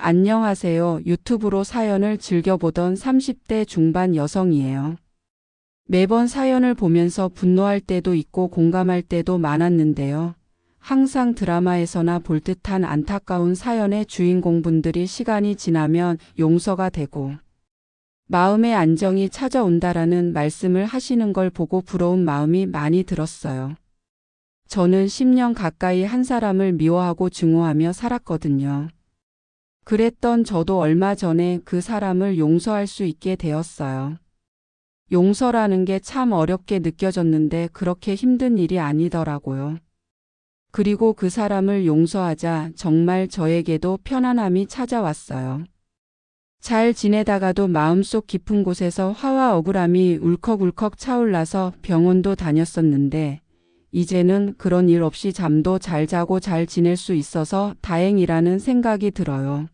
안녕하세요. 유튜브로 사연을 즐겨보던 30대 중반 여성이에요. 매번 사연을 보면서 분노할 때도 있고 공감할 때도 많았는데요. 항상 드라마에서나 볼 듯한 안타까운 사연의 주인공분들이 시간이 지나면 용서가 되고 마음의 안정이 찾아온다라는 말씀을 하시는 걸 보고 부러운 마음이 많이 들었어요. 저는 10년 가까이 한 사람을 미워하고 증오하며 살았거든요. 그랬던 저도 얼마 전에 그 사람을 용서할 수 있게 되었어요. 용서라는 게 참 어렵게 느껴졌는데 그렇게 힘든 일이 아니더라고요. 그리고 그 사람을 용서하자 정말 저에게도 편안함이 찾아왔어요. 잘 지내다가도 마음속 깊은 곳에서 화와 억울함이 울컥울컥 차올라서 병원도 다녔었는데 이제는 그런 일 없이 잠도 잘 자고 잘 지낼 수 있어서 다행이라는 생각이 들어요.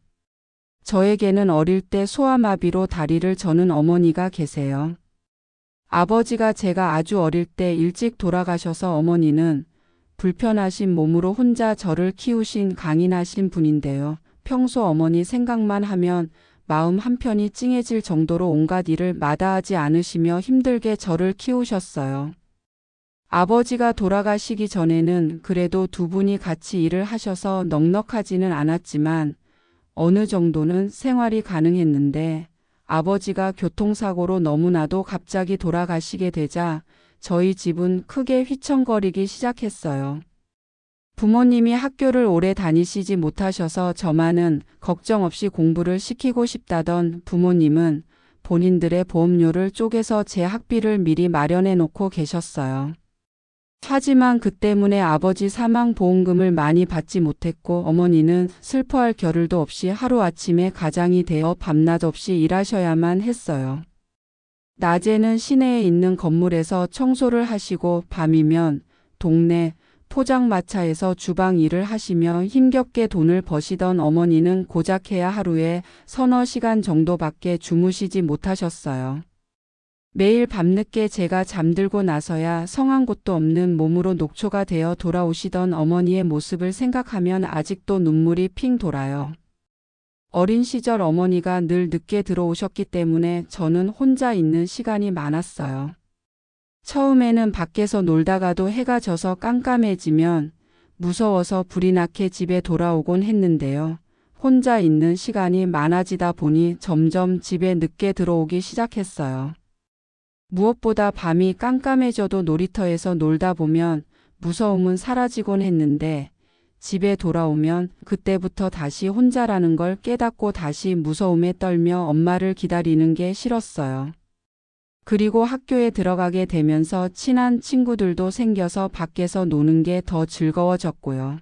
저에게는 어릴 때 소아마비로 다리를 저는 어머니가 계세요. 아버지가 제가 아주 어릴 때 일찍 돌아가셔서 어머니는 불편하신 몸으로 혼자 저를 키우신 강인하신 분인데요. 평소 어머니 생각만 하면 마음 한편이 찡해질 정도로 온갖 일을 마다하지 않으시며 힘들게 저를 키우셨어요. 아버지가 돌아가시기 전에는 그래도 두 분이 같이 일을 하셔서 넉넉하지는 않았지만 어느 정도는 생활이 가능했는데 아버지가 교통사고로 너무나도 갑자기 돌아가시게 되자 저희 집은 크게 휘청거리기 시작했어요. 부모님이 학교를 오래 다니시지 못하셔서 저만은 걱정 없이 공부를 시키고 싶다던 부모님은 본인들의 보험료를 쪼개서 제 학비를 미리 마련해 놓고 계셨어요. 하지만 그 때문에 아버지 사망보험금을 많이 받지 못했고 어머니는 슬퍼할 겨를도 없이 하루아침에 가장이 되어 밤낮 없이 일하셔야만 했어요. 낮에는 시내에 있는 건물에서 청소를 하시고 밤이면 동네 포장마차에서 주방 일을 하시며 힘겹게 돈을 버시던 어머니는 고작 해야 하루에 서너 시간 정도밖에 주무시지 못하셨어요. 매일 밤늦게 제가 잠들고 나서야 성한 곳도 없는 몸으로 녹초가 되어 돌아오시던 어머니의 모습을 생각하면 아직도 눈물이 핑 돌아요. 어린 시절 어머니가 늘 늦게 들어오셨기 때문에 저는 혼자 있는 시간이 많았어요. 처음에는 밖에서 놀다가도 해가 져서 깜깜해지면 무서워서 불이 나게 집에 돌아오곤 했는데요. 혼자 있는 시간이 많아지다 보니 점점 집에 늦게 들어오기 시작했어요. 무엇보다 밤이 깜깜해져도 놀이터에서 놀다 보면 무서움은 사라지곤 했는데 집에 돌아오면 그때부터 다시 혼자라는 걸 깨닫고 다시 무서움에 떨며 엄마를 기다리는 게 싫었어요. 그리고 학교에 들어가게 되면서 친한 친구들도 생겨서 밖에서 노는 게 더 즐거워졌고요.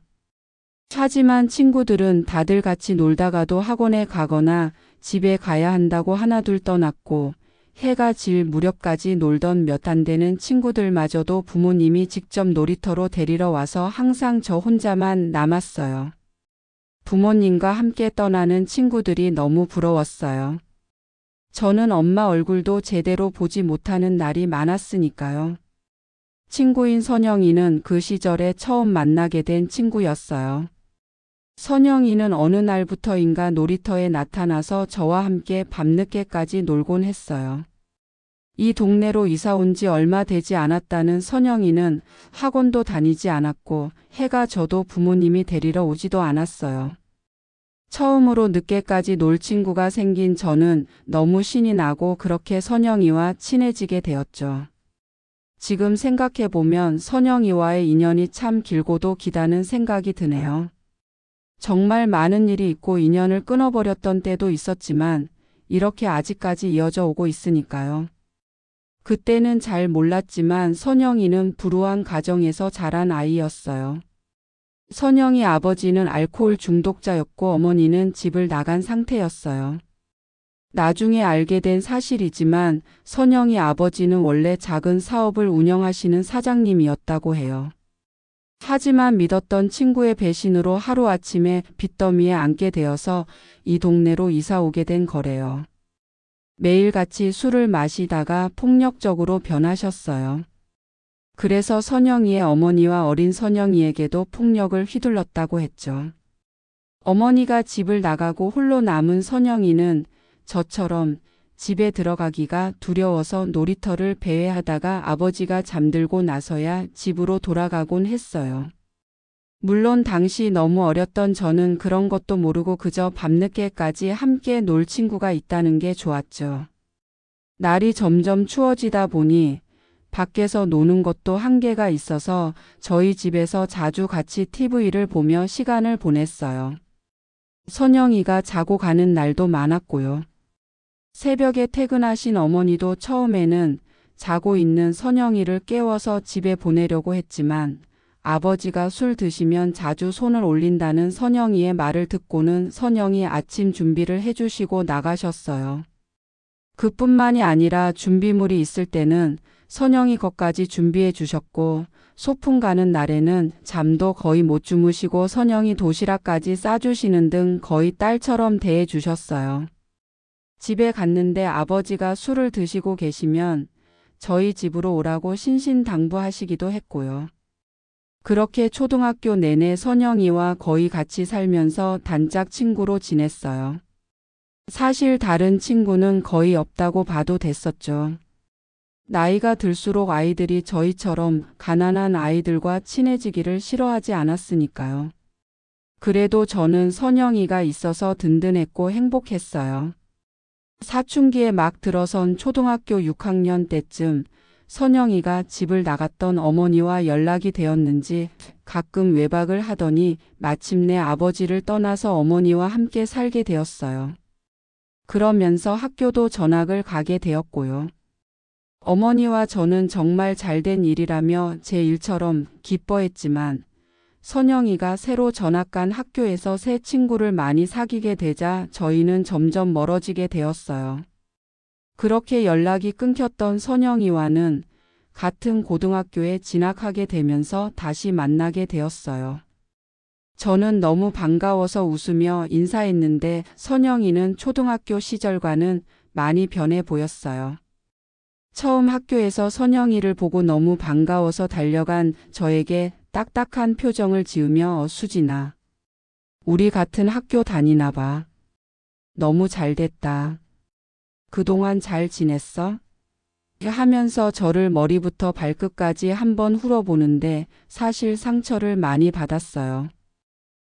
하지만 친구들은 다들 같이 놀다가도 학원에 가거나 집에 가야 한다고 하나둘 떠났고 해가 질 무렵까지 놀던 몇 안 되는 친구들마저도 부모님이 직접 놀이터로 데리러 와서 항상 저 혼자만 남았어요. 부모님과 함께 떠나는 친구들이 너무 부러웠어요. 저는 엄마 얼굴도 제대로 보지 못하는 날이 많았으니까요. 친구인 선영이는 그 시절에 처음 만나게 된 친구였어요. 선영이는 어느 날부터인가 놀이터에 나타나서 저와 함께 밤늦게까지 놀곤 했어요. 이 동네로 이사 온 지 얼마 되지 않았다는 선영이는 학원도 다니지 않았고 해가 져도 부모님이 데리러 오지도 않았어요. 처음으로 늦게까지 놀 친구가 생긴 저는 너무 신이 나고 그렇게 선영이와 친해지게 되었죠. 지금 생각해보면 선영이와의 인연이 참 길고도 기다는 생각이 드네요. 정말 많은 일이 있고 인연을 끊어버렸던 때도 있었지만 이렇게 아직까지 이어져 오고 있으니까요. 그때는 잘 몰랐지만 선영이는 불우한 가정에서 자란 아이였어요. 선영이 아버지는 알코올 중독자였고 어머니는 집을 나간 상태였어요. 나중에 알게 된 사실이지만 선영이 아버지는 원래 작은 사업을 운영하시는 사장님이었다고 해요. 하지만 믿었던 친구의 배신으로 하루아침에 빚더미에 앉게 되어서 이 동네로 이사 오게 된 거래요. 매일같이 술을 마시다가 폭력적으로 변하셨어요. 그래서 선영이의 어머니와 어린 선영이에게도 폭력을 휘둘렀다고 했죠. 어머니가 집을 나가고 홀로 남은 선영이는 저처럼 집에 들어가기가 두려워서 놀이터를 배회하다가 아버지가 잠들고 나서야 집으로 돌아가곤 했어요. 물론 당시 너무 어렸던 저는 그런 것도 모르고 그저 밤늦게까지 함께 놀 친구가 있다는 게 좋았죠. 날이 점점 추워지다 보니 밖에서 노는 것도 한계가 있어서 저희 집에서 자주 같이 TV를 보며 시간을 보냈어요. 선영이가 자고 가는 날도 많았고요. 새벽에 퇴근하신 어머니도 처음에는 자고 있는 선영이를 깨워서 집에 보내려고 했지만 아버지가 술 드시면 자주 손을 올린다는 선영이의 말을 듣고는 선영이 아침 준비를 해주시고 나가셨어요. 그뿐만이 아니라 준비물이 있을 때는 선영이 것까지 준비해 주셨고 소풍 가는 날에는 잠도 거의 못 주무시고 선영이 도시락까지 싸주시는 등 거의 딸처럼 대해 주셨어요. 집에 갔는데 아버지가 술을 드시고 계시면 저희 집으로 오라고 신신당부하시기도 했고요. 그렇게 초등학교 내내 선영이와 거의 같이 살면서 단짝 친구로 지냈어요. 사실 다른 친구는 거의 없다고 봐도 됐었죠. 나이가 들수록 아이들이 저희처럼 가난한 아이들과 친해지기를 싫어하지 않았으니까요. 그래도 저는 선영이가 있어서 든든했고 행복했어요. 사춘기에 막 들어선 초등학교 6학년 때쯤 선영이가 집을 나갔던 어머니와 연락이 되었는지 가끔 외박을 하더니 마침내 아버지를 떠나서 어머니와 함께 살게 되었어요. 그러면서 학교도 전학을 가게 되었고요. 어머니와 저는 정말 잘된 일이라며 제 일처럼 기뻐했지만 선영이가 새로 전학 간 학교에서 새 친구를 많이 사귀게 되자 저희는 점점 멀어지게 되었어요. 그렇게 연락이 끊겼던 선영이와는 같은 고등학교에 진학하게 되면서 다시 만나게 되었어요. 저는 너무 반가워서 웃으며 인사했는데 선영이는 초등학교 시절과는 많이 변해 보였어요. 처음 학교에서 선영이를 보고 너무 반가워서 달려간 저에게 딱딱한 표정을 지으며 수진아, 우리 같은 학교 다니나 봐. 너무 잘됐다. 그동안 잘 지냈어? 하면서 저를 머리부터 발끝까지 한번 훑어보는데 사실 상처를 많이 받았어요.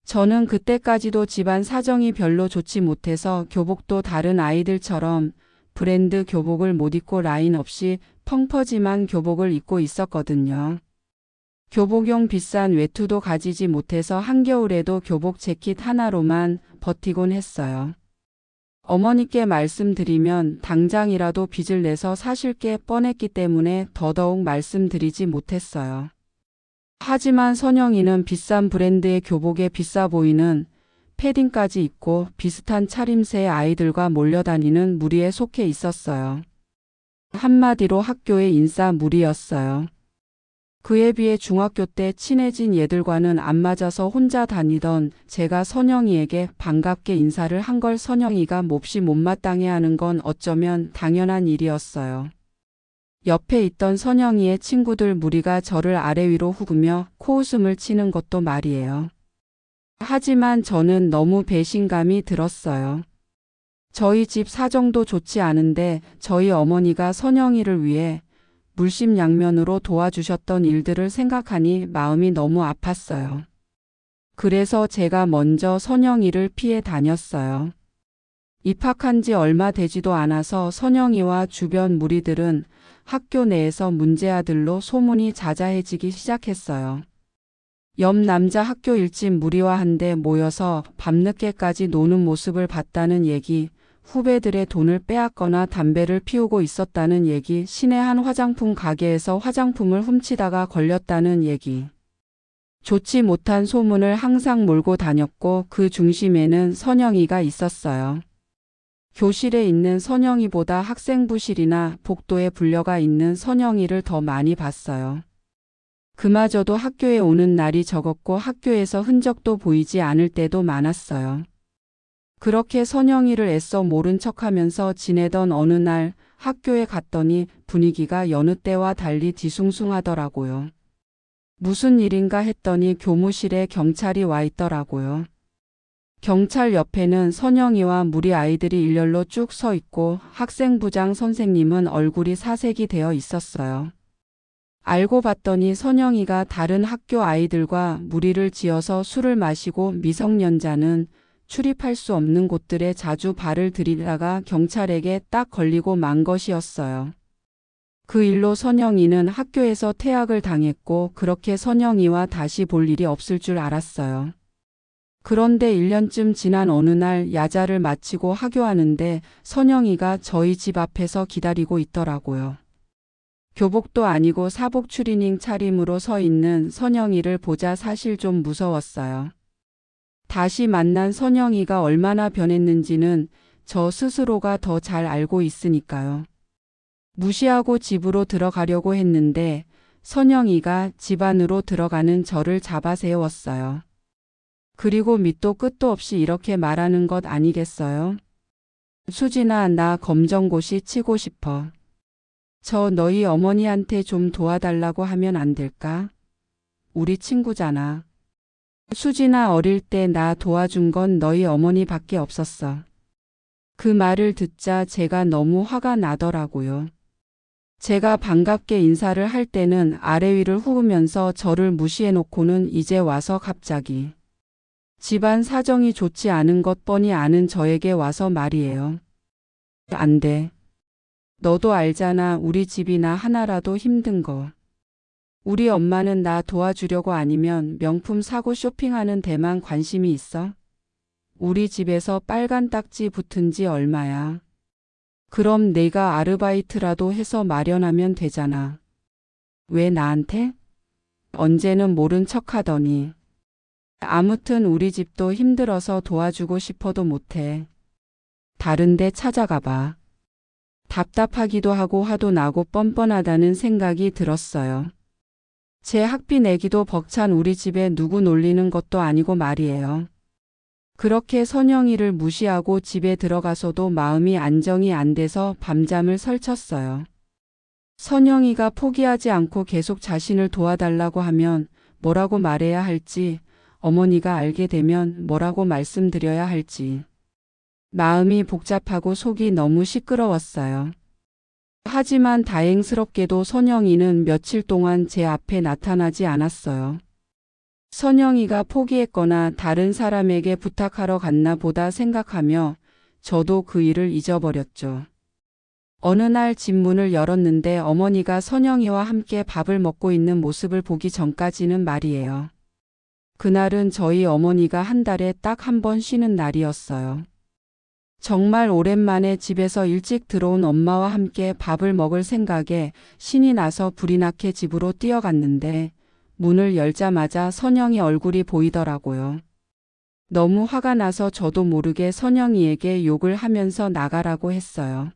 저는 그때까지도 집안 사정이 별로 좋지 못해서 교복도 다른 아이들처럼 브랜드 교복을 못 입고 라인 없이 펑퍼짐한 교복을 입고 있었거든요. 교복용 비싼 외투도 가지지 못해서 한겨울에도 교복 재킷 하나로만 버티곤 했어요. 어머니께 말씀드리면 당장이라도 빚을 내서 사실 게 뻔했기 때문에 더더욱 말씀드리지 못했어요. 하지만 선영이는 비싼 브랜드의 교복에 비싸 보이는 패딩까지 입고 비슷한 차림새의 아이들과 몰려다니는 무리에 속해 있었어요. 한마디로 학교의 인싸무리였어요. 그에 비해 중학교 때 친해진 얘들과는 안 맞아서 혼자 다니던 제가 선영이에게 반갑게 인사를 한 걸 선영이가 몹시 못마땅해하는 건 어쩌면 당연한 일이었어요. 옆에 있던 선영이의 친구들 무리가 저를 아래 위로 후으며 코웃음을 치는 것도 말이에요. 하지만 저는 너무 배신감이 들었어요. 저희 집 사정도 좋지 않은데 저희 어머니가 선영이를 위해 물심양면으로 도와주셨던 일들을 생각하니 마음이 너무 아팠어요. 그래서 제가 먼저 선영이를 피해 다녔어요. 입학한 지 얼마 되지도 않아서 선영이와 주변 무리들은 학교 내에서 문제아들로 소문이 자자해지기 시작했어요. 옆 남자 학교 일집 무리와 한데 모여서 밤늦게까지 노는 모습을 봤다는 얘기, 후배들의 돈을 빼앗거나 담배를 피우고 있었다는 얘기, 시내 한 화장품 가게에서 화장품을 훔치다가 걸렸다는 얘기. 좋지 못한 소문을 항상 몰고 다녔고 그 중심에는 선영이가 있었어요. 교실에 있는 선영이보다 학생부실이나 복도에 불려가 있는 선영이를 더 많이 봤어요. 그마저도 학교에 오는 날이 적었고 학교에서 흔적도 보이지 않을 때도 많았어요. 그렇게 선영이를 애써 모른 척하면서 지내던 어느 날 학교에 갔더니 분위기가 여느 때와 달리 뒤숭숭하더라고요. 무슨 일인가 했더니 교무실에 경찰이 와 있더라고요. 경찰 옆에는 선영이와 무리 아이들이 일렬로 쭉 서 있고 학생부장 선생님은 얼굴이 사색이 되어 있었어요. 알고 봤더니 선영이가 다른 학교 아이들과 무리를 지어서 술을 마시고 미성년자는 출입할 수 없는 곳들에 자주 발을 들이다가 경찰에게 딱 걸리고 만 것이었어요. 그 일로 선영이는 학교에서 퇴학을 당했고 그렇게 선영이와 다시 볼 일이 없을 줄 알았어요. 그런데 1년쯤 지난 어느 날 야자를 마치고 하교하는데 선영이가 저희 집 앞에서 기다리고 있더라고요. 교복도 아니고 사복 추리닝 차림으로 서 있는 선영이를 보자 사실 좀 무서웠어요. 다시 만난 선영이가 얼마나 변했는지는 저 스스로가 더 잘 알고 있으니까요. 무시하고 집으로 들어가려고 했는데 선영이가 집 안으로 들어가는 저를 잡아 세웠어요. 그리고 밑도 끝도 없이 이렇게 말하는 것 아니겠어요? 수진아, 나 검정고시 치고 싶어. 저 너희 어머니한테 좀 도와달라고 하면 안 될까? 우리 친구잖아. 수진아, 어릴 때 나 도와준 건 너희 어머니밖에 없었어. 그 말을 듣자 제가 너무 화가 나더라고요. 제가 반갑게 인사를 할 때는 아래 위를 후으면서 저를 무시해놓고는 이제 와서 갑자기 집안 사정이 좋지 않은 것 뻔히 아는 저에게 와서 말이에요. 안 돼. 너도 알잖아. 우리 집이 나 하나라도 힘든 거. 우리 엄마는 나 도와주려고 아니면 명품 사고 쇼핑하는 데만 관심이 있어? 우리 집에서 빨간 딱지 붙은 지 얼마야? 그럼 내가 아르바이트라도 해서 마련하면 되잖아. 왜 나한테? 언제는 모른 척하더니. 아무튼 우리 집도 힘들어서 도와주고 싶어도 못해. 다른 데 찾아가 봐. 답답하기도 하고 화도 나고 뻔뻔하다는 생각이 들었어요. 제 학비 내기도 벅찬 우리 집에 누구 놀리는 것도 아니고 말이에요. 그렇게 선영이를 무시하고 집에 들어가서도 마음이 안정이 안 돼서 밤잠을 설쳤어요. 선영이가 포기하지 않고 계속 자신을 도와달라고 하면 뭐라고 말해야 할지, 어머니가 알게 되면 뭐라고 말씀드려야 할지. 마음이 복잡하고 속이 너무 시끄러웠어요. 하지만 다행스럽게도 선영이는 며칠 동안 제 앞에 나타나지 않았어요. 선영이가 포기했거나 다른 사람에게 부탁하러 갔나 보다 생각하며 저도 그 일을 잊어버렸죠. 어느 날 집 문을 열었는데 어머니가 선영이와 함께 밥을 먹고 있는 모습을 보기 전까지는 말이에요. 그날은 저희 어머니가 한 달에 딱 한 번 쉬는 날이었어요. 정말 오랜만에 집에서 일찍 들어온 엄마와 함께 밥을 먹을 생각에 신이 나서 불이 나게 집으로 뛰어갔는데 문을 열자마자 선영이 얼굴이 보이더라고요. 너무 화가 나서 저도 모르게 선영이에게 욕을 하면서 나가라고 했어요.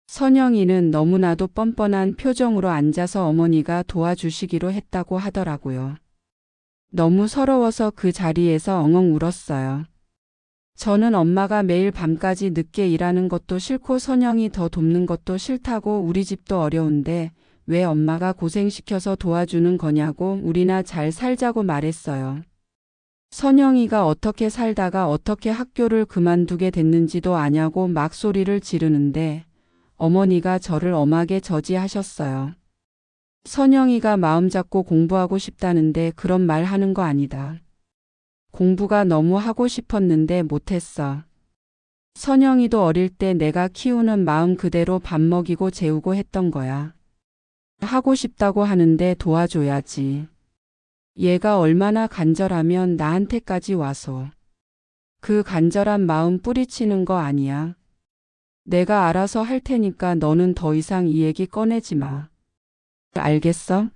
선영이는 너무나도 뻔뻔한 표정으로 앉아서 어머니가 도와주시기로 했다고 하더라고요. 너무 서러워서 그 자리에서 엉엉 울었어요. 저는 엄마가 매일 밤까지 늦게 일하는 것도 싫고 선영이 더 돕는 것도 싫다고 우리 집도 어려운데 왜 엄마가 고생시켜서 도와주는 거냐고 우리나 잘 살자고 말했어요. 선영이가 어떻게 살다가 어떻게 학교를 그만두게 됐는지도 아냐고 막 소리를 지르는데 어머니가 저를 엄하게 저지하셨어요. 선영이가 마음 잡고 공부하고 싶다는데 그런 말 하는 거 아니다. 공부가 너무 하고 싶었는데 못했어. 선영이도 어릴 때 내가 키우는 마음 그대로 밥 먹이고 재우고 했던 거야. 하고 싶다고 하는데 도와줘야지. 얘가 얼마나 간절하면 나한테까지 와서. 그 간절한 마음 뿌리치는 거 아니야. 내가 알아서 할 테니까 너는 더 이상 이 얘기 꺼내지 마. 알겠어?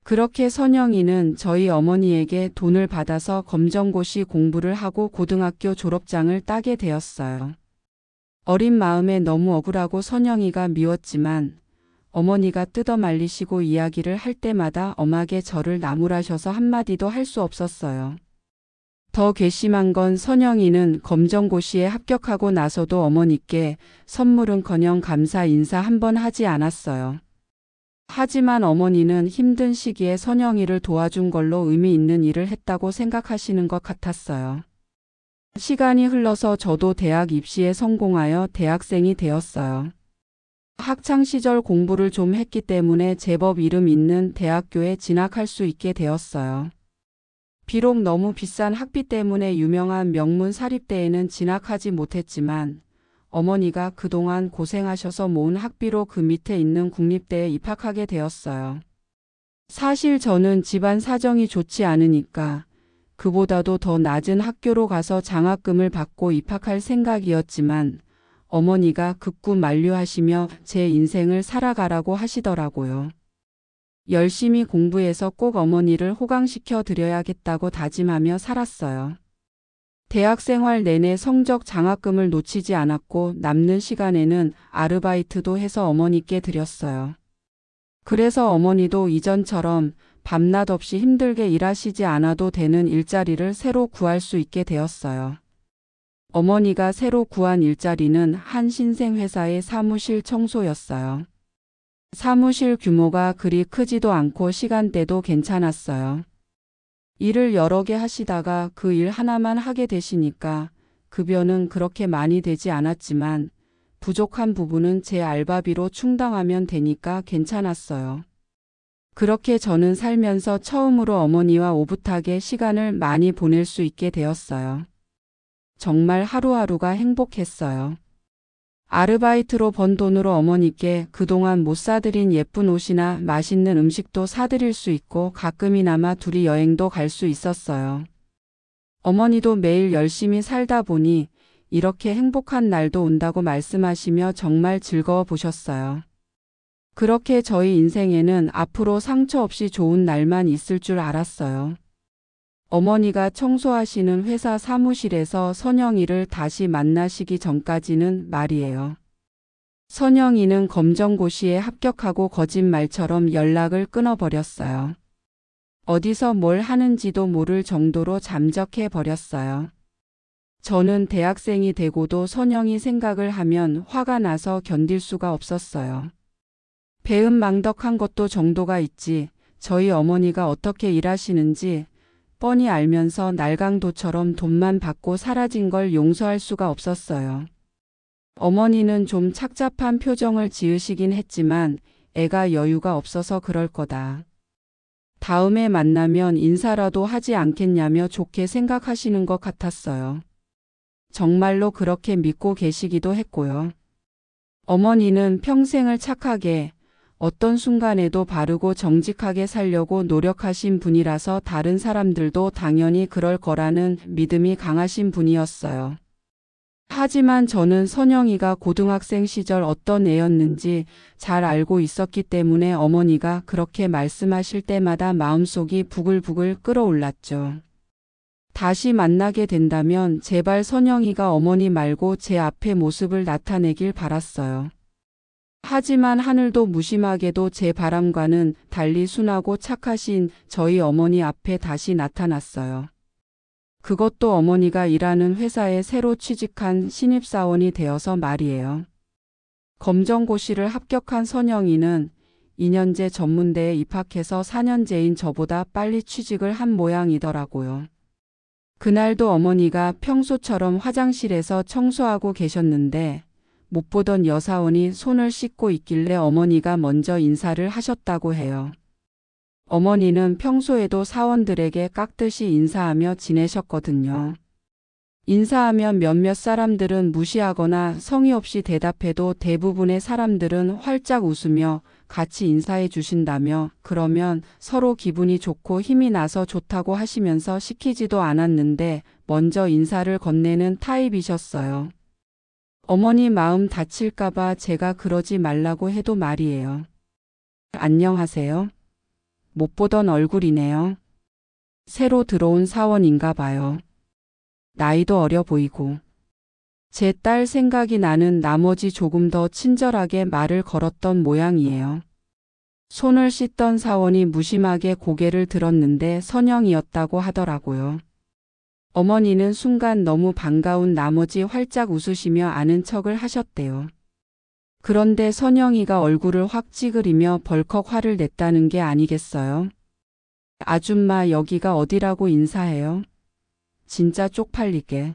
그렇게 선영이는 저희 어머니에게 돈을 받아서 검정고시 공부를 하고 고등학교 졸업장을 따게 되었어요. 어린 마음에 너무 억울하고 선영이가 미웠지만 어머니가 뜯어 말리시고 이야기를 할 때마다 엄하게 저를 나무라셔서 한마디도 할 수 없었어요. 더 괘씸한 건 선영이는 검정고시에 합격하고 나서도 어머니께 선물은커녕 감사 인사 한 번 하지 않았어요. 하지만 어머니는 힘든 시기에 선영이를 도와준 걸로 의미 있는 일을 했다고 생각하시는 것 같았어요. 시간이 흘러서 저도 대학 입시에 성공하여 대학생이 되었어요. 학창시절 공부를 좀 했기 때문에 제법 이름 있는 대학교에 진학할 수 있게 되었어요. 비록 너무 비싼 학비 때문에 유명한 명문 사립대에는 진학하지 못했지만 어머니가 그동안 고생하셔서 모은 학비로 그 밑에 있는 국립대에 입학하게 되었어요. 사실 저는 집안 사정이 좋지 않으니까 그보다도 더 낮은 학교로 가서 장학금을 받고 입학할 생각이었지만 어머니가 극구 만류하시며 제 인생을 살아가라고 하시더라고요. 열심히 공부해서 꼭 어머니를 호강시켜 드려야겠다고 다짐하며 살았어요. 대학 생활 내내 성적 장학금을 놓치지 않았고 남는 시간에는 아르바이트도 해서 어머니께 드렸어요. 그래서 어머니도 이전처럼 밤낮 없이 힘들게 일하시지 않아도 되는 일자리를 새로 구할 수 있게 되었어요. 어머니가 새로 구한 일자리는 한 신생회사의 사무실 청소였어요. 사무실 규모가 그리 크지도 않고 시간대도 괜찮았어요. 일을 여러 개 하시다가 그 일 하나만 하게 되시니까 급여는 그렇게 많이 되지 않았지만 부족한 부분은 제 알바비로 충당하면 되니까 괜찮았어요. 그렇게 저는 살면서 처음으로 어머니와 오붓하게 시간을 많이 보낼 수 있게 되었어요. 정말 하루하루가 행복했어요. 아르바이트로 번 돈으로 어머니께 그동안 못 사드린 예쁜 옷이나 맛있는 음식도 사드릴 수 있고 가끔이나마 둘이 여행도 갈 수 있었어요. 어머니도 매일 열심히 살다 보니 이렇게 행복한 날도 온다고 말씀하시며 정말 즐거워 보셨어요. 그렇게 저희 인생에는 앞으로 상처 없이 좋은 날만 있을 줄 알았어요. 어머니가 청소하시는 회사 사무실에서 선영이를 다시 만나시기 전까지는 말이에요. 선영이는 검정고시에 합격하고 거짓말처럼 연락을 끊어버렸어요. 어디서 뭘 하는지도 모를 정도로 잠적해 버렸어요. 저는 대학생이 되고도 선영이 생각을 하면 화가 나서 견딜 수가 없었어요. 배은망덕한 것도 정도가 있지 저희 어머니가 어떻게 일하시는지 뻔히 알면서 날강도처럼 돈만 받고 사라진 걸 용서할 수가 없었어요. 어머니는 좀 착잡한 표정을 지으시긴 했지만 애가 여유가 없어서 그럴 거다. 다음에 만나면 인사라도 하지 않겠냐며 좋게 생각하시는 것 같았어요. 정말로 그렇게 믿고 계시기도 했고요. 어머니는 평생을 착하게 어떤 순간에도 바르고 정직하게 살려고 노력하신 분이라서 다른 사람들도 당연히 그럴 거라는 믿음이 강하신 분이었어요. 하지만 저는 선영이가 고등학생 시절 어떤 애였는지 잘 알고 있었기 때문에 어머니가 그렇게 말씀하실 때마다 마음속이 부글부글 끓어올랐죠. 다시 만나게 된다면 제발 선영이가 어머니 말고 제 앞에 모습을 나타내길 바랐어요. 하지만 하늘도 무심하게도 제 바람과는 달리 순하고 착하신 저희 어머니 앞에 다시 나타났어요. 그것도 어머니가 일하는 회사에 새로 취직한 신입사원이 되어서 말이에요. 검정고시를 합격한 선영이는 2년제 전문대에 입학해서 4년제인 저보다 빨리 취직을 한 모양이더라고요. 그날도 어머니가 평소처럼 화장실에서 청소하고 계셨는데 못 보던 여사원이 손을 씻고 있길래 어머니가 먼저 인사를 하셨다고 해요. 어머니는 평소에도 사원들에게 깍듯이 인사하며 지내셨거든요. 인사하면 몇몇 사람들은 무시하거나 성의 없이 대답해도 대부분의 사람들은 활짝 웃으며 같이 인사해 주신다며 그러면 서로 기분이 좋고 힘이 나서 좋다고 하시면서 시키지도 않았는데 먼저 인사를 건네는 타입이셨어요. 어머니 마음 다칠까봐 제가 그러지 말라고 해도 말이에요. 안녕하세요. 못 보던 얼굴이네요. 새로 들어온 사원인가 봐요. 나이도 어려 보이고. 제 딸 생각이 나는 나머지 조금 더 친절하게 말을 걸었던 모양이에요. 손을 씻던 사원이 무심하게 고개를 들었는데 선영이었다고 하더라고요. 어머니는 순간 너무 반가운 나머지 활짝 웃으시며 아는 척을 하셨대요. 그런데 선영이가 얼굴을 확 찌그리며 벌컥 화를 냈다는 게 아니겠어요? 아줌마 여기가 어디라고 인사해요? 진짜 쪽팔리게.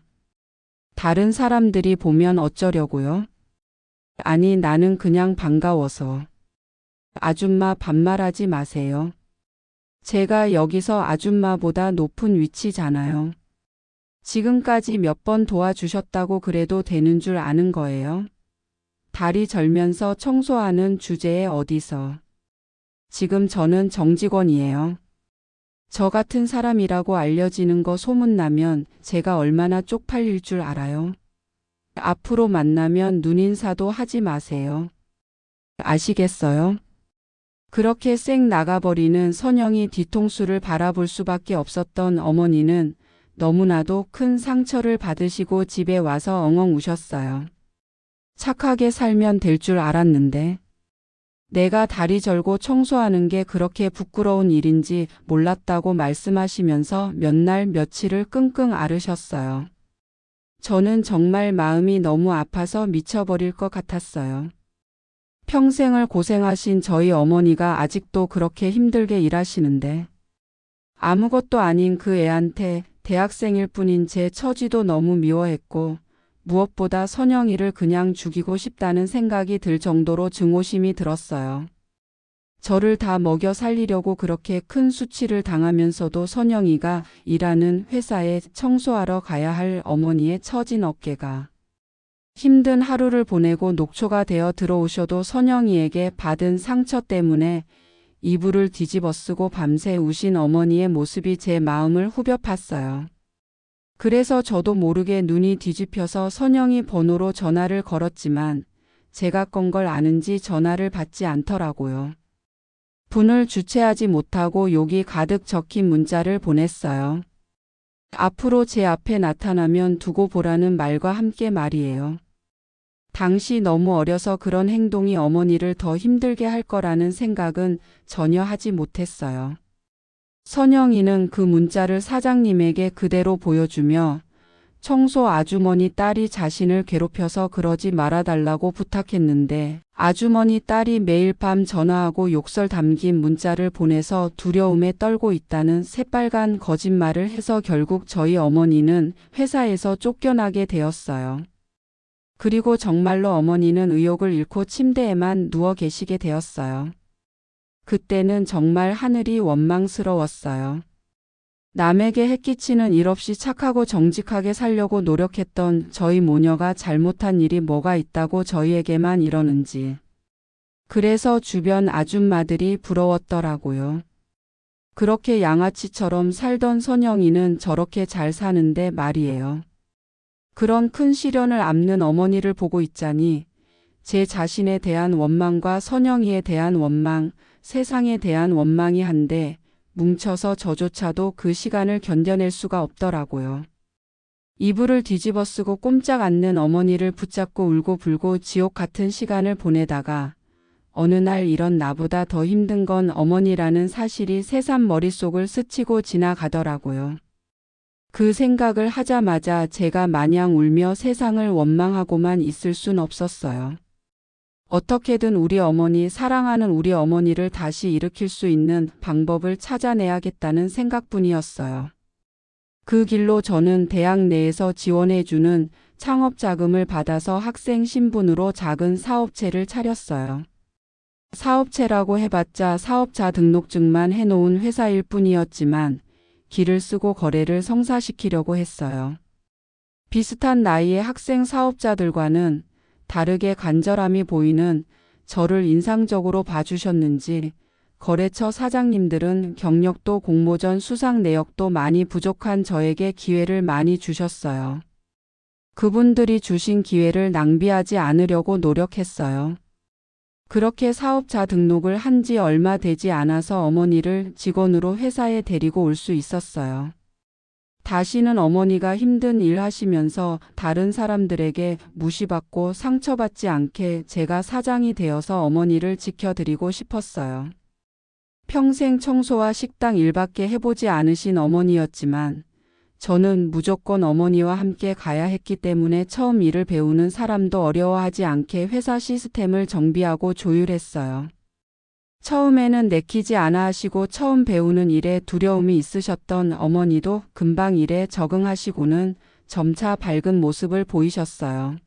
다른 사람들이 보면 어쩌려고요? 아니, 나는 그냥 반가워서. 아줌마 반말하지 마세요. 제가 여기서 아줌마보다 높은 위치잖아요. 지금까지 몇 번 도와주셨다고 그래도 되는 줄 아는 거예요. 다리 절면서 청소하는 주제에 어디서. 지금 저는 정직원이에요. 저 같은 사람이라고 알려지는 거 소문나면 제가 얼마나 쪽팔릴 줄 알아요. 앞으로 만나면 눈인사도 하지 마세요. 아시겠어요? 그렇게 쌩 나가버리는 선영이 뒤통수를 바라볼 수밖에 없었던 어머니는 너무나도 큰 상처를 받으시고 집에 와서 엉엉 우셨어요. 착하게 살면 될 줄 알았는데 내가 다리 절고 청소하는 게 그렇게 부끄러운 일인지 몰랐다고 말씀하시면서 몇 날 며칠을 끙끙 앓으셨어요. 저는 정말 마음이 너무 아파서 미쳐버릴 것 같았어요. 평생을 고생하신 저희 어머니가 아직도 그렇게 힘들게 일하시는데 아무것도 아닌 그 애한테 대학생일 뿐인 제 처지도 너무 미워했고 무엇보다 선영이를 그냥 죽이고 싶다는 생각이 들 정도로 증오심이 들었어요. 저를 다 먹여 살리려고 그렇게 큰 수치를 당하면서도 선영이가 일하는 회사에 청소하러 가야 할 어머니의 처진 어깨가 힘든 하루를 보내고 녹초가 되어 들어오셔도 선영이에게 받은 상처 때문에 이불을 뒤집어쓰고 밤새 우신 어머니의 모습이 제 마음을 후벼 팠어요. 그래서 저도 모르게 눈이 뒤집혀서 선영이 번호로 전화를 걸었지만 제가 건 걸 아는지 전화를 받지 않더라고요. 분을 주체하지 못하고 욕이 가득 적힌 문자를 보냈어요. 앞으로 제 앞에 나타나면 두고 보라는 말과 함께 말이에요. 당시 너무 어려서 그런 행동이 어머니를 더 힘들게 할 거라는 생각은 전혀 하지 못했어요. 선영이는 그 문자를 사장님에게 그대로 보여주며 청소 아주머니 딸이 자신을 괴롭혀서 그러지 말아달라고 부탁했는데 아주머니 딸이 매일 밤 전화하고 욕설 담긴 문자를 보내서 두려움에 떨고 있다는 새빨간 거짓말을 해서 결국 저희 어머니는 회사에서 쫓겨나게 되었어요. 그리고 정말로 어머니는 의욕을 잃고 침대에만 누워 계시게 되었어요. 그때는 정말 하늘이 원망스러웠어요. 남에게 해끼치는 일 없이 착하고 정직하게 살려고 노력했던 저희 모녀가 잘못한 일이 뭐가 있다고 저희에게만 이러는지. 그래서 주변 아줌마들이 부러웠더라고요. 그렇게 양아치처럼 살던 선영이는 저렇게 잘 사는데 말이에요. 그런 큰 시련을 압는 어머니를 보고 있자니 제 자신에 대한 원망과 선영이에 대한 원망, 세상에 대한 원망이 한데 뭉쳐서 저조차도 그 시간을 견뎌낼 수가 없더라고요. 이불을 뒤집어쓰고 꼼짝 않는 어머니를 붙잡고 울고불고 지옥 같은 시간을 보내다가 어느 날 이런 나보다 더 힘든 건 어머니라는 사실이 새삼 머릿속을 스치고 지나가더라고요. 그 생각을 하자마자 제가 마냥 울며 세상을 원망하고만 있을 순 없었어요. 어떻게든 우리 어머니, 사랑하는 우리 어머니를 다시 일으킬 수 있는 방법을 찾아내야겠다는 생각뿐이었어요. 그 길로 저는 대학 내에서 지원해주는 창업자금을 받아서 학생 신분으로 작은 사업체를 차렸어요. 사업체라고 해봤자 사업자 등록증만 해놓은 회사일 뿐이었지만 기를 쓰고 거래를 성사시키려고 했어요. 비슷한 나이의 학생 사업자들과는 다르게 간절함이 보이는 저를 인상적으로 봐주셨는지 거래처 사장님들은 경력도 공모전 수상 내역도 많이 부족한 저에게 기회를 많이 주셨어요. 그분들이 주신 기회를 낭비하지 않으려고 노력했어요. 그렇게 사업자 등록을 한 지 얼마 되지 않아서 어머니를 직원으로 회사에 데리고 올 수 있었어요. 다시는 어머니가 힘든 일 하시면서 다른 사람들에게 무시받고 상처받지 않게 제가 사장이 되어서 어머니를 지켜드리고 싶었어요. 평생 청소와 식당 일밖에 해보지 않으신 어머니였지만 저는 무조건 어머니와 함께 가야 했기 때문에 처음 일을 배우는 사람도 어려워하지 않게 회사 시스템을 정비하고 조율했어요. 처음에는 내키지 않아 하시고 처음 배우는 일에 두려움이 있으셨던 어머니도 금방 일에 적응하시고는 점차 밝은 모습을 보이셨어요.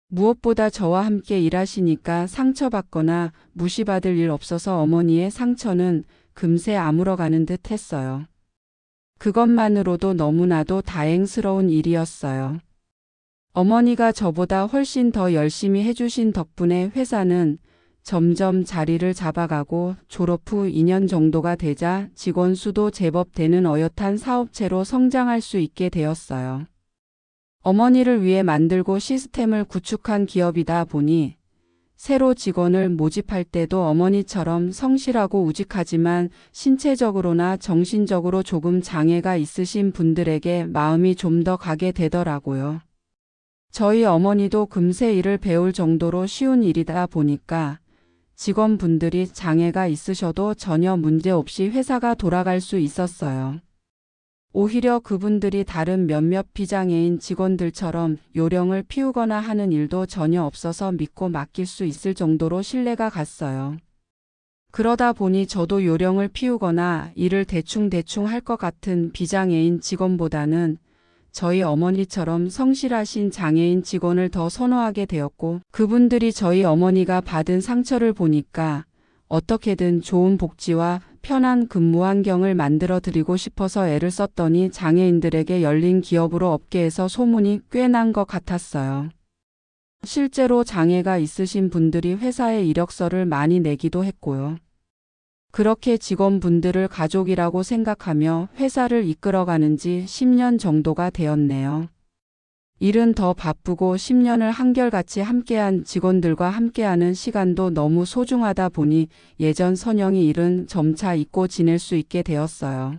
무엇보다 저와 함께 일하시니까 상처받거나 무시받을 일 없어서 어머니의 상처는 금세 아물어가는 듯 했어요. 그것만으로도 너무나도 다행스러운 일이었어요. 어머니가 저보다 훨씬 더 열심히 해주신 덕분에 회사는 점점 자리를 잡아가고 졸업 후 2년 정도가 되자 직원 수도 제법 되는 어엿한 사업체로 성장할 수 있게 되었어요. 어머니를 위해 만들고 시스템을 구축한 기업이다 보니 새로 직원을 모집할 때도 어머니처럼 성실하고 우직하지만 신체적으로나 정신적으로 조금 장애가 있으신 분들에게 마음이 좀 더 가게 되더라고요. 저희 어머니도 금세 일을 배울 정도로 쉬운 일이다 보니까 직원분들이 장애가 있으셔도 전혀 문제없이 회사가 돌아갈 수 있었어요. 오히려 그분들이 다른 몇몇 비장애인 직원들처럼 요령을 피우거나 하는 일도 전혀 없어서 믿고 맡길 수 있을 정도로 신뢰가 갔어요. 그러다 보니 저도 요령을 피우거나 일을 대충 할 것 같은 비장애인 직원보다는 저희 어머니처럼 성실하신 장애인 직원을 더 선호하게 되었고, 그분들이 저희 어머니가 받은 상처를 보니까 어떻게든 좋은 복지와 편한 근무 환경을 만들어 드리고 싶어서 애를 썼더니 장애인들에게 열린 기업으로 업계에서 소문이 꽤 난 것 같았어요. 실제로 장애가 있으신 분들이 회사에 이력서를 많이 내기도 했고요. 그렇게 직원분들을 가족이라고 생각하며 회사를 이끌어가는 지 10년 정도가 되었네요. 일은 더 바쁘고 10년을 한결같이 함께한 직원들과 함께하는 시간도 너무 소중하다 보니 예전 선영이 일은 점차 잊고 지낼 수 있게 되었어요.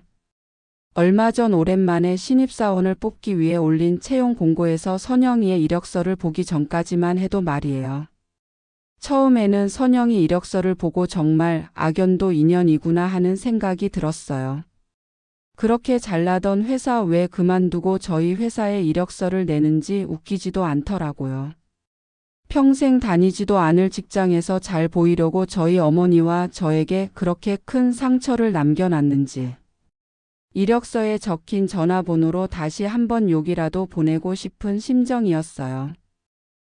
얼마 전 오랜만에 신입사원을 뽑기 위해 올린 채용 공고에서 선영이의 이력서를 보기 전까지만 해도 말이에요. 처음에는 선영이 이력서를 보고 정말 악연도 인연이구나 하는 생각이 들었어요. 그렇게 잘나던 회사 왜 그만두고 저희 회사에 이력서를 내는지 웃기지도 않더라고요. 평생 다니지도 않을 직장에서 잘 보이려고 저희 어머니와 저에게 그렇게 큰 상처를 남겨놨는지. 이력서에 적힌 전화번호로 다시 한번 욕이라도 보내고 싶은 심정이었어요.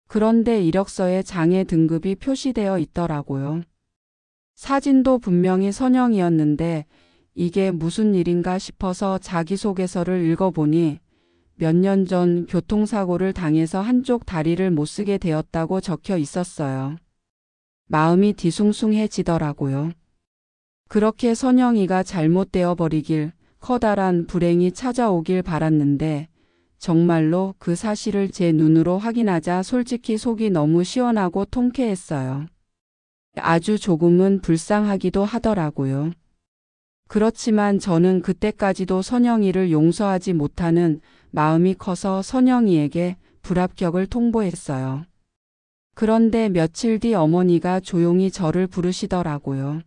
그런데 이력서에 장애 등급이 표시되어 있더라고요. 사진도 분명히 선영이었는데 이게 무슨 일인가 싶어서 자기소개서를 읽어보니 몇 년 전 교통사고를 당해서 한쪽 다리를 못 쓰게 되었다고 적혀 있었어요. 마음이 뒤숭숭해지더라고요. 그렇게 선영이가 잘못되어 버리길, 커다란 불행이 찾아오길 바랐는데 정말로 그 사실을 제 눈으로 확인하자 솔직히 속이 너무 시원하고 통쾌했어요. 아주 조금은 불쌍하기도 하더라고요. 그렇지만 저는 그때까지도 선영이를 용서하지 못하는 마음이 커서 선영이에게 불합격을 통보했어요. 그런데 며칠 뒤 어머니가 조용히 저를 부르시더라고요.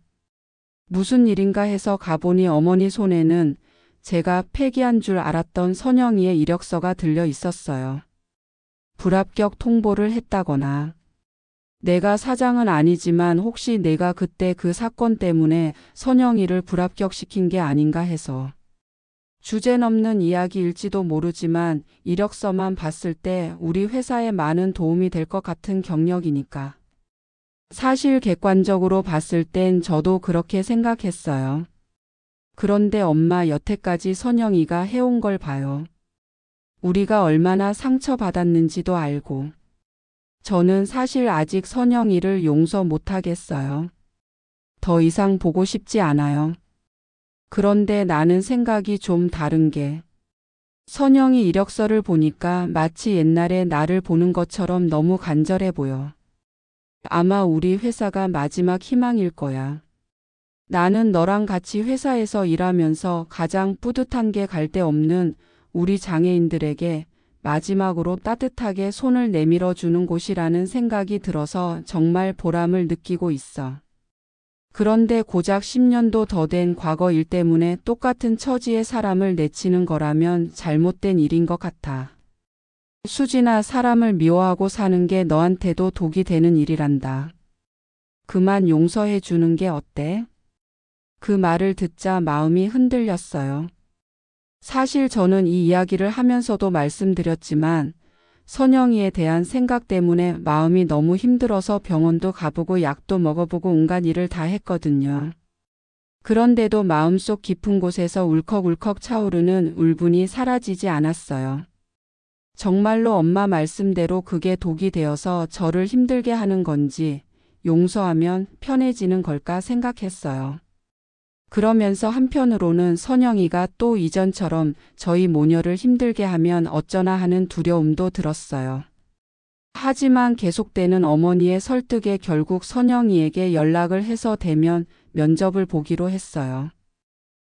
무슨 일인가 해서 가보니 어머니 손에는 제가 폐기한 줄 알았던 선영이의 이력서가 들려 있었어요. 불합격 통보를 했다거나. 내가 사장은 아니지만 혹시 내가 그때 그 사건 때문에 선영이를 불합격시킨 게 아닌가 해서. 주제넘는 이야기일지도 모르지만 이력서만 봤을 때 우리 회사에 많은 도움이 될 것 같은 경력이니까. 사실 객관적으로 봤을 땐 저도 그렇게 생각했어요. 그런데 엄마 여태까지 선영이가 해온 걸 봐요. 우리가 얼마나 상처받았는지도 알고. 저는 사실 아직 선영이를 용서 못하겠어요. 더 이상 보고 싶지 않아요. 그런데 나는 생각이 좀 다른 게 선영이 이력서를 보니까 마치 옛날에 나를 보는 것처럼 너무 간절해 보여. 아마 우리 회사가 마지막 희망일 거야. 나는 너랑 같이 회사에서 일하면서 가장 뿌듯한 게 갈 데 없는 우리 장애인들에게 마지막으로 따뜻하게 손을 내밀어 주는 곳이라는 생각이 들어서 정말 보람을 느끼고 있어. 그런데 고작 10년도 더 된 과거 일 때문에 똑같은 처지의 사람을 내치는 거라면 잘못된 일인 것 같아. 수지나 사람을 미워하고 사는 게 너한테도 독이 되는 일이란다. 그만 용서해 주는 게 어때? 그 말을 듣자 마음이 흔들렸어요. 사실 저는 이 이야기를 하면서도 말씀드렸지만 선영이에 대한 생각 때문에 마음이 너무 힘들어서 병원도 가보고 약도 먹어보고 온갖 일을 다 했거든요. 그런데도 마음속 깊은 곳에서 울컥울컥 차오르는 울분이 사라지지 않았어요. 정말로 엄마 말씀대로 그게 독이 되어서 저를 힘들게 하는 건지 용서하면 편해지는 걸까 생각했어요. 그러면서 한편으로는 선영이가 또 이전처럼 저희 모녀를 힘들게 하면 어쩌나 하는 두려움도 들었어요. 하지만 계속되는 어머니의 설득에 결국 선영이에게 연락을 해서 대면 면접을 보기로 했어요.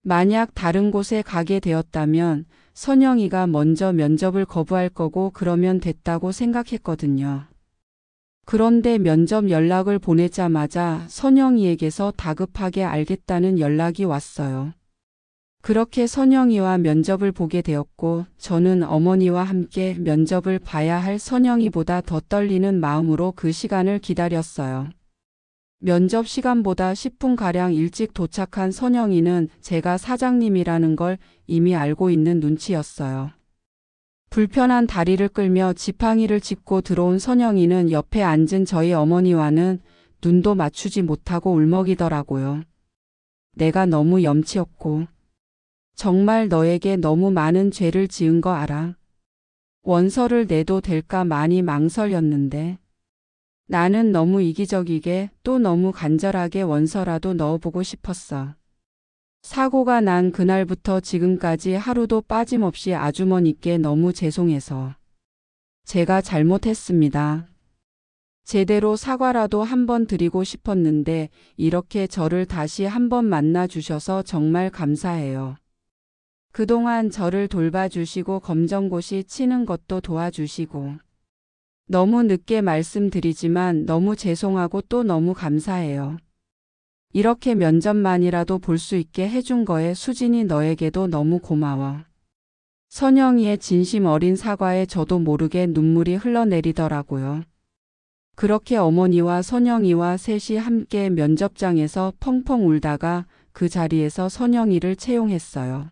만약 다른 곳에 가게 되었다면 선영이가 먼저 면접을 거부할 거고 그러면 됐다고 생각했거든요. 그런데 면접 연락을 보내자마자 선영이에게서 다급하게 알겠다는 연락이 왔어요. 그렇게 선영이와 면접을 보게 되었고 저는 어머니와 함께 면접을 봐야 할 선영이보다 더 떨리는 마음으로 그 시간을 기다렸어요. 면접 시간보다 10분가량 일찍 도착한 선영이는 제가 사장님이라는 걸 이미 알고 있는 눈치였어요. 불편한 다리를 끌며 지팡이를 짚고 들어온 선영이는 옆에 앉은 저희 어머니와는 눈도 맞추지 못하고 울먹이더라고요. 내가 너무 염치없고 정말 너에게 너무 많은 죄를 지은 거 알아. 원서를 내도 될까 많이 망설였는데 나는 너무 이기적이게 또 너무 간절하게 원서라도 넣어보고 싶었어. 사고가 난 그날부터 지금까지 하루도 빠짐없이 아주머니께 너무 죄송해서 제가 잘못했습니다. 제대로 사과라도 한번 드리고 싶었는데 이렇게 저를 다시 한번 만나 주셔서 정말 감사해요. 그동안 저를 돌봐주시고 검정고시 치는 것도 도와주시고 너무 늦게 말씀드리지만 너무 죄송하고 또 너무 감사해요. 이렇게 면접만이라도 볼 수 있게 해준 거에 수진이 너에게도 너무 고마워. 선영이의 진심 어린 사과에 저도 모르게 눈물이 흘러내리더라고요. 그렇게 어머니와 선영이와 셋이 함께 면접장에서 펑펑 울다가 그 자리에서 선영이를 채용했어요.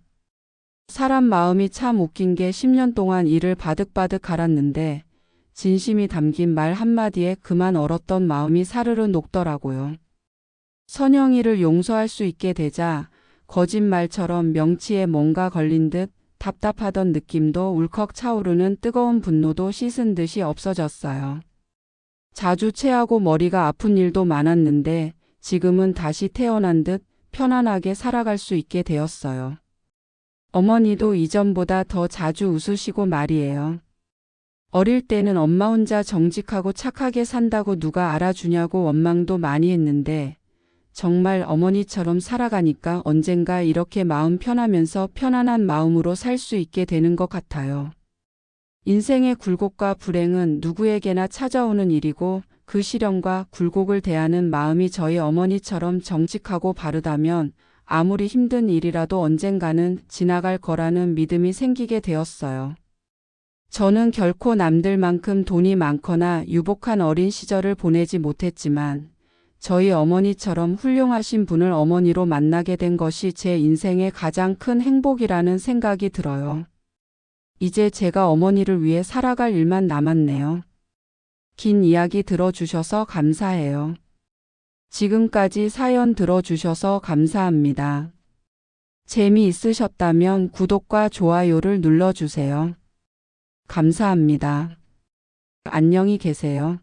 사람 마음이 참 웃긴 게 10년 동안 이를 바득바득 갈았는데 진심이 담긴 말 한마디에 그만 얼었던 마음이 사르르 녹더라고요. 선영이를 용서할 수 있게 되자 거짓말처럼 명치에 뭔가 걸린 듯 답답하던 느낌도 울컥 차오르는 뜨거운 분노도 씻은 듯이 없어졌어요. 자주 체하고 머리가 아픈 일도 많았는데 지금은 다시 태어난 듯 편안하게 살아갈 수 있게 되었어요. 어머니도 이전보다 더 자주 웃으시고 말이에요. 어릴 때는 엄마 혼자 정직하고 착하게 산다고 누가 알아주냐고 원망도 많이 했는데 정말 어머니처럼 살아가니까 언젠가 이렇게 마음 편하면서 편안한 마음으로 살 수 있게 되는 것 같아요. 인생의 굴곡과 불행은 누구에게나 찾아오는 일이고 그 시련과 굴곡을 대하는 마음이 저희 어머니처럼 정직하고 바르다면 아무리 힘든 일이라도 언젠가는 지나갈 거라는 믿음이 생기게 되었어요. 저는 결코 남들만큼 돈이 많거나 유복한 어린 시절을 보내지 못했지만 저희 어머니처럼 훌륭하신 분을 어머니로 만나게 된 것이 제 인생의 가장 큰 행복이라는 생각이 들어요. 이제 제가 어머니를 위해 살아갈 일만 남았네요. 긴 이야기 들어주셔서 감사해요. 지금까지 사연 들어주셔서 감사합니다. 재미있으셨다면 구독과 좋아요를 눌러주세요. 감사합니다. 안녕히 계세요.